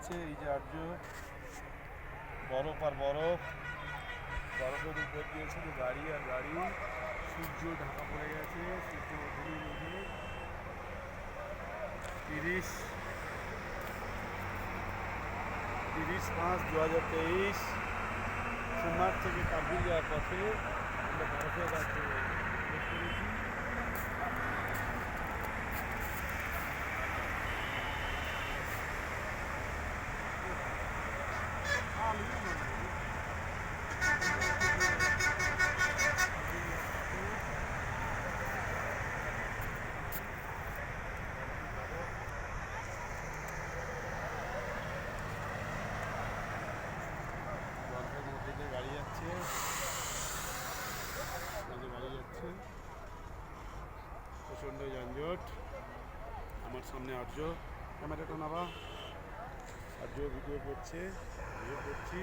যাচ্ছে। এই যে আর্য, বরফ আর বরফ, বরফের উপর দিয়ে শুধু গাড়ি আর গাড়ি। সূর্য ঢাকা পড়ে গেছে, সূর্য ওঠেনি মেঘে। 30/5/2023 সোমবার থেকে কার্গিল যাওয়ার পথে আমরা বরফের রাজ্যে প্রবেশ করেছি। বরফের মধ্যে দিয়ে গাড়ি যাচ্ছে, গাড়ি যাচ্ছে, প্রচণ্ড যানজট। আমার সামনে আর্য, ক্যামেরাটা নাবা। আর্য ভিডিও করছে, ভিডিও করছি।